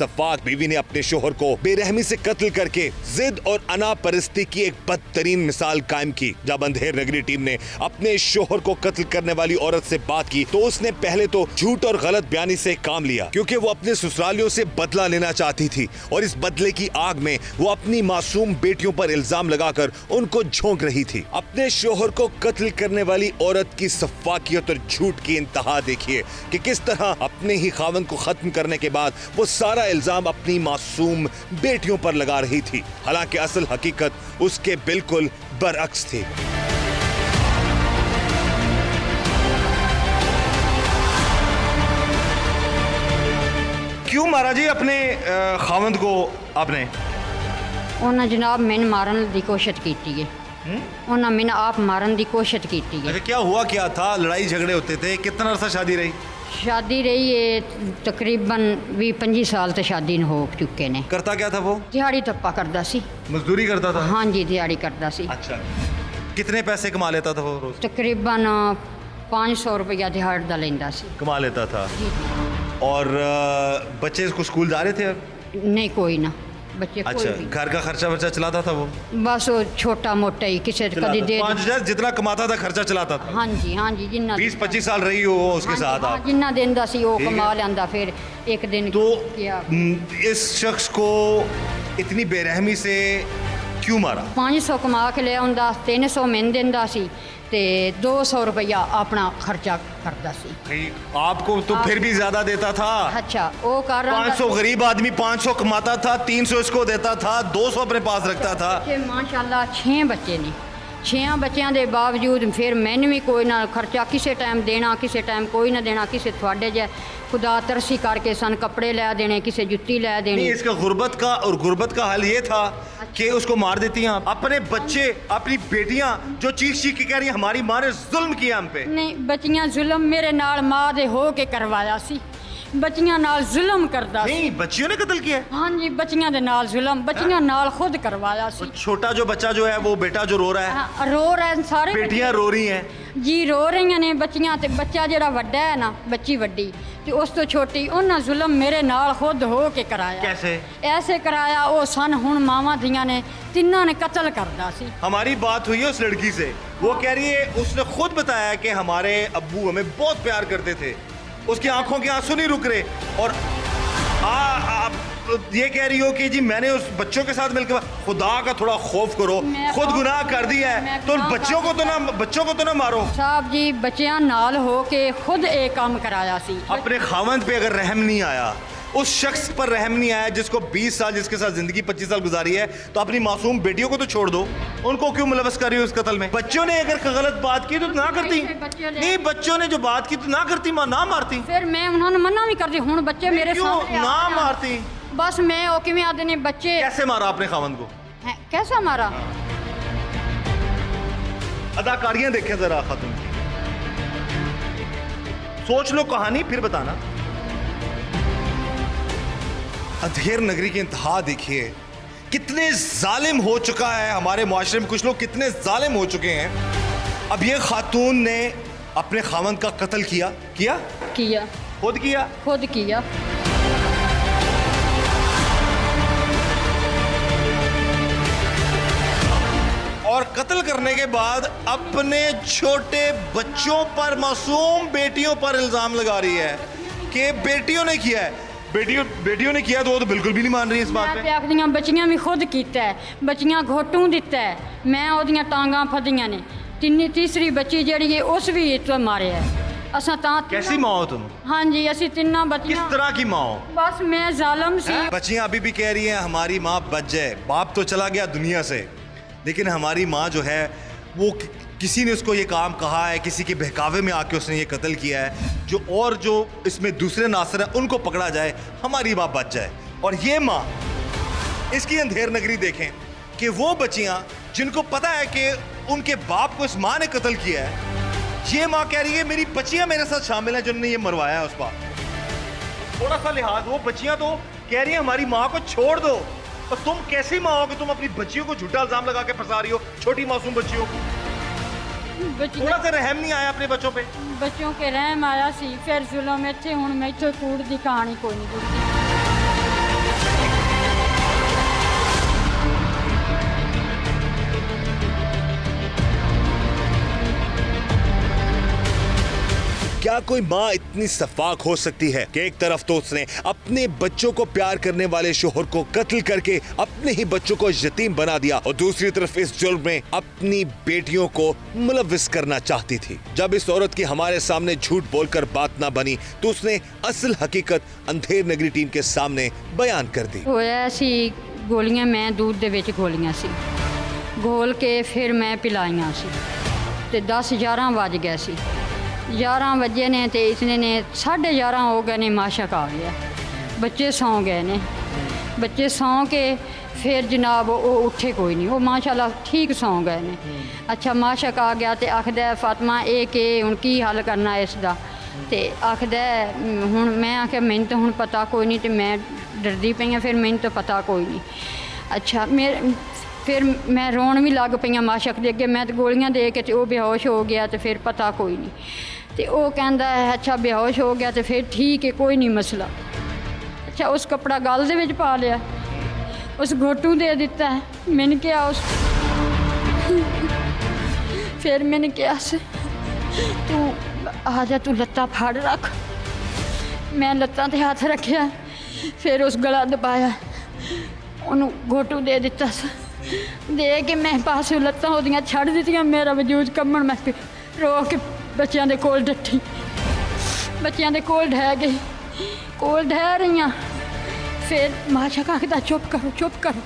सफाक बीवी ने अपने शोहर को बेरहमी से कत्ल करके जिद और अना परस्ती की एक बदतरीन मिसाल कायम की। जब अंधेर नगरी टीम ने अपने शोहर को कत्ल करने वाली औरत से बात की तो उसने पहले तो झूठ और गलत बयानी से काम लिया, क्योंकि वो अपने ससुरालियों से बदला लेना चाहती थी और इस बदले की आग में वो अपनी मासूम बेटियों पर इल्जाम लगाकर उनको झोंक रही थी। अपने शोहर को कत्ल करने वाली औरत की सफाकियत और झूठ की इंतहा देखिए कि किस तरह अपने ही खावंद को खत्म करने के बाद वो सारा इल्जाम अपनी मासूम बेटियों पर लगा रही थी। हालांकि असल हकीकत उसके बिल्कुल बरअक्स थी। क्यों मारा जी अपने खावंद को आपने? उन्हें जनाब मैंने मारन की कोशिश की है। उन्हें मैंने आप मारन की कोशिश की है। अच्छा, क्या हुआ क्या था? लड़ाई झगड़े होते थे? कितना अरसा शादी रही? शादी रही है तकरीबन 20-25 साल तो शादी न हो चुके ने। करता क्या था वो? दिहाड़ी टप्पा करता सी। मजदूरी करता था? हाँ जी, दिहाड़ी करता सी। अच्छा, कितने पैसे कमा लेता था वो रोज? तकरीबन 500 रुपया दिहाड़ दा लेंदा सी। कमा लेता था। और बच्चे को स्कूल जा रहे थे अब? नहीं, कोई ना बच्चे। अच्छा, घर का खर्चा वर्चा चलाता था वो? बस वो छोटा मोटा ही किसी कभी दे 5,000 जितना कमाता था खर्चा चलाता था? हाँ जी जिन्ना 20-25 साल रही हो उसके साथ आप? जिन्ना देंदा सी वो कमा लेंदा। फिर एक दिन तो किया। इस शख्स को इतनी बेरहमी से क्यों मारा? 500 कमा के ले आंदा, 300 मैंने देंदा सी ते 200 रुपया अपना खर्चा करता सी। आपको तो फिर भी ज्यादा देता था। अच्छा, वो कर 500 गरीब आदमी 500 कमाता था, 300 इसको देता था, 200 अपने पास रखता था। माशाल्लाह 6 बच्चे ने। 6 बच्चों के बावजूद फिर मैंने भी कोई ना खर्चा किसी टाइम देना, किसी टाइम कोई ना देना। किसी थोड़े जे खुदा तरसी करके सन कपड़े लै देने, किसी जुत्ती लै देनी। इसका गुर्बत का हल ये था कि उसको मार देती हैं आप। अपने बच्चे, अपनी बेटियां जो चीख के कह रही हैं हमारी माँ ने जुल्म किया हम पे। नहीं, बच्चियां जुल्म मेरे नाल माँ दे हो के करवाया सी। बच्चियां नाल जुल्म करदा सी। नहीं, बच्चियों ने कत्ल किया? हाँ जी, बच्चियां दे नाल जुल्म, बच्चियां नाल खुद करवाया सी। छोटा जो बच्चा जो है वो बेटा जो रो रहा है? हाँ, रो रहे हैं सारे। बेटियां रो रही हैं जी, रो रही ने बच्चियां। ते बच्चा जेड़ा वड्डा है ना, बच्ची वड्डी ते उस तो छोटी, उन्हें जुल्म मेरे नाल खुद हो के कराया। कैसे? ऐसे कराया वो सन हुण मावां धियां ने तिन्ना ने कत्ल करदा सी। हमारी बात हुई है उस लड़की से, वो कह रही है उसने खुद बताया कि हमारे अब्बू हमें बहुत प्यार करते थे, उसकी आंखों के आंसू नहीं रुक रहे। और आप ये कह रही हो कि जी मैंने उस बच्चों के साथ मिलकर, खुदा का थोड़ा खौफ करो, खुद गुनाह कर दिया है तो बच्चों को तो ना मारो। साहब जी, बच्चियां नाल हो के खुद एक काम कराया सी। अपने खावंद पे अगर रहम नहीं आया, उस शख्स पर रहम नहीं आया जिसको 20 साल, जिसके साथ जिंदगी 25 साल गुजारी है, तो अपनी मासूम बेटियों को तो छोड़ दो, उनको क्यों मुलवस कर रही हो इस कत्ल में? बच्चों ने अगर गलत बात की तो ना करती। नहीं, बच्चों ने जो बात की तो ना करती, ना मारती। फिर मैं उन्होंने मना भी कर दी। हुण बच्चे मेरे सामने ना मारती। बस मैं ओ किवें आदे ने बच्चे। कैसे मारा आपने खावंद को? कैसा मारा? अदाकारियां देखें जरा खातून की, सोच लो कहानी फिर बताना। अंधेर नगरी की इंतहा देखिए, कितने जालिम हो चुका है हमारे मुआशरे में। कुछ लोग कितने जालिम हो चुके हैं। अब ये खातून ने अपने खावंद का कत्ल किया। खुद किया। और कत्ल करने के बाद अपने छोटे बच्चों पर, मासूम बेटियों पर इल्जाम लगा रही है कि बेटियों ने किया है। बेटियों ने किया तो वो तो बिल्कुल भी नहीं मान रही इस बात पे। आखदियां बच्चियां भी खुद कीता है, बच्चियां घोटू दिता है, मैं ओदियां टांगां फदियां ने। तीसरी बच्ची जेड़ी है उस भी तो मारे है। असा कैसी माँ हो तुम? हाँ जी, असी तिन्ना बच्चियां। किस तरह की माँ हो? बस मैं जालिम सी। बच्चियां अभी भी कह रही हैं हमारी माँ बच जाए। बाप तो चला गया दुनिया से, लेकिन हमारी माँ जो है वो किसी ने उसको ये काम कहा है, किसी के बहकावे में आके उसने ये कत्ल किया है, जो इसमें दूसरे नासर है उनको पकड़ा जाए, हमारी माँ बच जाए। और ये माँ, इसकी अंधेर नगरी देखें कि वो बच्चियां जिनको पता है कि उनके बाप को इस माँ ने कत्ल किया है, ये माँ कह रही है मेरी बच्चियां मेरे साथ शामिल हैं जिन्होंने ये मरवाया है उस बाप। थोड़ा सा लिहाज, वो बच्चियां तो कह रही है हमारी माँ को छोड़ दो। और तुम कैसी माँ हो कि तुम अपनी बच्चियों को झूठा इल्जाम लगा के फंसा रही हो, छोटी मासूम बच्चियों को? थोड़ा सा रहम नहीं आया अपने बच्चों पे? बच्चों के रहम आया सी, फिर जुल्म इत्थे हुण मैं इत्थे कूड़ दी कहानी कोई नहीं जुड़ती। क्या कोई माँ इतनी सफाक हो सकती है कि एक तरफ तो उसने अपने बच्चों को प्यार करने वाले शोहर को कत्ल करके अपने ही बच्चों को यतीम बना दिया और दूसरी तरफ इस जुर्म में अपनी बेटियों को मुलविस करना चाहती थी। जब इस औरत की हमारे सामने झूठ बोलकर बात ना बनी तो उसने असल हकीकत अंधेर नगरी टीम के सामने बयान कर दी। ਹੋਇਆ ਸੀ ਗੋਲੀਆਂ ਮੈਂ दूध ਦੇ ਵਿੱਚ ਗੋਲੀਆਂ ਸੀ घोल के फिर मैं पिलाइयां सी ते 10-11 वज गए सी 11 वजे ने ते इसने ने 11:30 हो गए ने माशक आ गया बच्चे सौ गए ने बच्चे सौ के फिर जनाब वो उठे कोई नहीं वो माशाल्लाह ठीक सौ गए ने अच्छा माशक आ गया तो आखद फातिमा ये कि हुण की हल करना इसका तो आखद हुण मैं आख्या मैनूं तो हुण पता कोई नहीं तो मैं डरदी पई हाँ फिर मैनूं तो पता कोई नहीं अच्छा मेरे फिर मैं रोन भी लग पई माशक दे अगे मैं तो गोलियां दे के वो बेहोश हो गया तो फिर पता कोई नहीं तो वो कहता है अच्छा बेहोश हो गया तो फिर ठीक है कोई नहीं मसला अच्छा उस कपड़ा गल दे विच पा लिया उस घोटू दे दिता है मैंने क्या उस फिर मैंने क्या तू आ जा तू लत्ता फाड़ रख मैं लत्तां ते हाथ रखिया फिर उस गला दबाया ਉਹਨੂੰ घोटू दे दिता दे के मैं पास लत्तां ਉਹਦੀਆਂ ਛੱਡ ਦਿੱਤੀਆਂ मेरा वजूद कंबण मैं रो के ਬੱਚਿਆਂ ਦੇ ਕੋਲ ਡੱਠੀ ਬੱਚਿਆਂ ਦੇ ਕੋਲ ढह गई कोल ढह रही फिर माशा आखदा चुप करो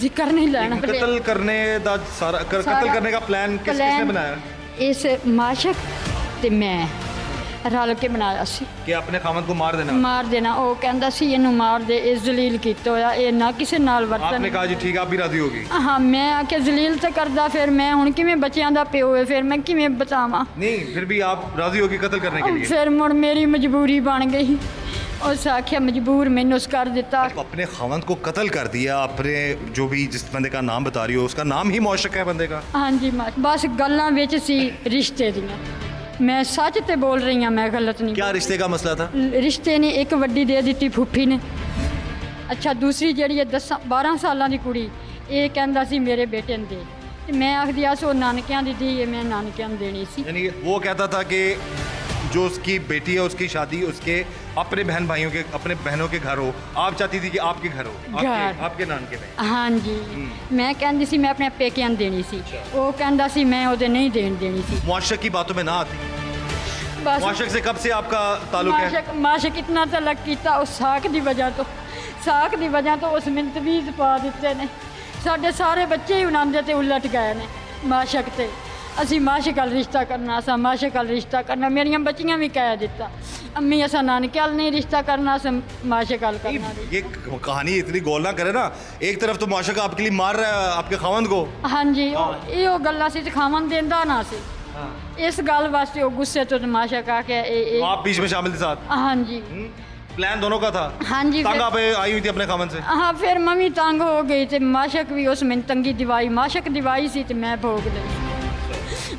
जिक्र नहीं लेना कत्ल करने दा सारा कत्ल करने का प्लान किसने बनाया इस माशक ते मैं रल के बनाया सी कि अपने खामद को मार देना वो कहंदा सी इनू मार दे इस जलील कीता होया ये ना किसी नाल वरतन आपने कहा जी ठीक आप भी राजी होगी हाँ मैं आके जलील तो करदा फिर मैं हुण किवें बच्चियां दा प्यो है फिर मैं किवें बतावां नहीं फिर भी आप राजी होगी कत्ल करने के लिए फिर मुड़ मेरी मजबूरी बन गई उस आख्या मजबूर मैंने उस कर दिता अपने खामद को कत्ल कर दिया अपने जो भी जिस बंदे का नाम बता रही हो उसका नाम ही मौशक है बंदे का हाँ जी बस गल्लां विच सी रिश्ते दियां मैं सच ते बोल रही हाँ मैं गलत नहीं क्या रिश्ते का मसला था रिश्ते ने एक वड्डी दे दी फूफी ने अच्छा दूसरी जी 10-12 साल की कुड़ी ये कहता सी मेरे बेटे ने दे ते मैं आखदी आस वो नानकियां दी दी है मैं नानकियां नूं देनी सी यानी वो कहता था कि जो उसकी बेटी है उसकी शादी उसके अपने बहन भाइयों के अपने बहनों के घर हो आप चाहती थी कि आपके घर हो आपके नान के में हाँ जी मैं कहती सी मैं अपने पेकियां नूं देनी सी वो कहता सी मैं ओदे नहीं देनी सी मौशक की बातों में ना आती बस मौशक से कब से आपका ताल्लुक है माशक इतना तलक किया उस साख की वजह तो उस मिन तवीज़ पा दिते ने साडे सारे बच्चे ही उन्हां दे ते उलट गए ने माशक ते असी माशक वाल रिश्ता करना असा माशक वाल रिश्ता करना मेरिया बच्चियां भी कह दिता अम्मी असा नानके वाल नहीं रिश्ता करना असा माशक वाल करना ये कहानी इतनी गोल ना करे ना एक तरफ तो मौशक आपके लिए मार रहा है आपके खावंद को हाँ जी ये गल्लां सी खावन देंदा ना सी इस गल वास्ते वो गुस्से तो माशक आके आप बीच में शामिल थे साथ हाँ जी प्लान दोनों का था हाँ जी तंग आप आई हुई थी अपने खामन से हाँ फिर मम्मी तंग हो गई तो माशक भी उस में तंगी दिवाई माशक दिवाई सी तो मैं भोग ली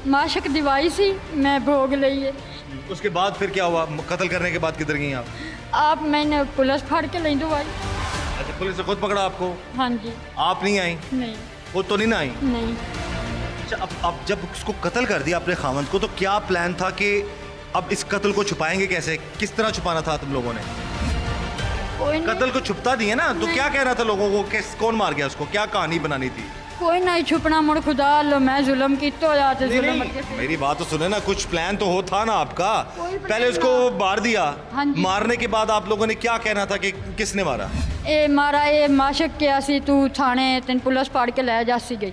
माशक दिवाई सी मैं भोग ली है उसके बाद फिर क्या हुआ कत्ल करने के बाद किधर गई आप मैंने पुलिस फाड़ के ली दवाई अच्छा पुलिस ने खुद पकड़ा आपको हाँ जी आप नहीं आई नहीं खुद तो नहीं ना आई नहीं अच्छा अब जब उसको कत्ल कर दिया अपने खामन को तो क्या प्लान था कि अब इस कत्ल को छुपाएंगे कैसे किस तरह छुपाना था तुम लोगों ने कत्ल को छुपता दिए ना तो क्या कहना था लोगों को कौन मार गया उसको क्या कहानी बनानी थी कोई नहीं छुपना मुड़ खुदा लो मैं जुल्म कितो जाते जुल्म मेरी बात तो सुने ना कुछ प्लान तो हो था ना आपका पहले उसको मार दिया हाँ जी। मारने के बाद आप लोगों ने क्या कहना था कि किसने मारा ਇਹ ਮਾਰਾ ਇਹ ਮਾਸ਼ਕ ਕਿਹਾ ਸੀ ਤੂੰ ਥਾਣੇ ਤੈਨੂੰ ਪੁਲਿਸ ਫੜ ਕੇ ਲੈ ਜਾਸੀ ਗਈ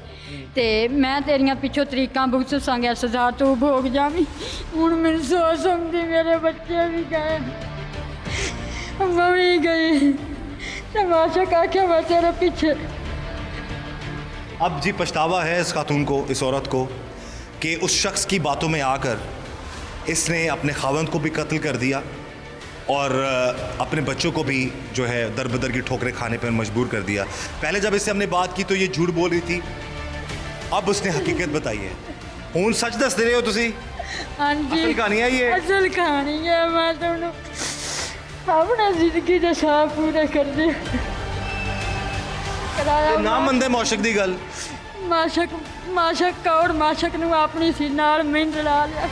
ਤੇ ਮੈਂ ਤੇਰੀਆਂ ਪਿੱਛੋਂ ਤਰੀਕਾਂ ਬੁੱਕਸ ਸੰਗਿਆ ਸਜ਼ਾ ਤੂੰ ਭੋਗ ਜਾਵੀਂ ਹੁਣ ਮੈਨੂੰ ਸੋਚ ਸਮਝੀ ਮੇਰੇ ਬੱਚੇ ਵੀ ਗਏ ਮੈਂ ਵੀ ਗਈ ਤੇ ਮਾਸ਼ਕ ਆਖਿਆ ਮੈਂ ਤੇਰੇ ਪਿੱਛੇ अब जी पछतावा है इस खातून को इस औरत को कि उस शख्स की बातों में आकर इसने अपने खावंद को भी कत्ल कर दिया और अपने बच्चों को भी जो है दर बदर की ठोकरें खाने पर मजबूर कर दिया। पहले जब इससे हमने बात की तो ये झूठ बोल रही थी अब उसने हकीकत बताई है हूँ सच दस दे रहे हो तुसी हाँ जी असली कहानी है ये असल कहानी है मैं तुहानू अपना जिंदगी का साफ पूरा कर दे ना मंदे मौशक दी गल माशक कौड़ माशक नूं अपनी सी नाल मिंड ला लिया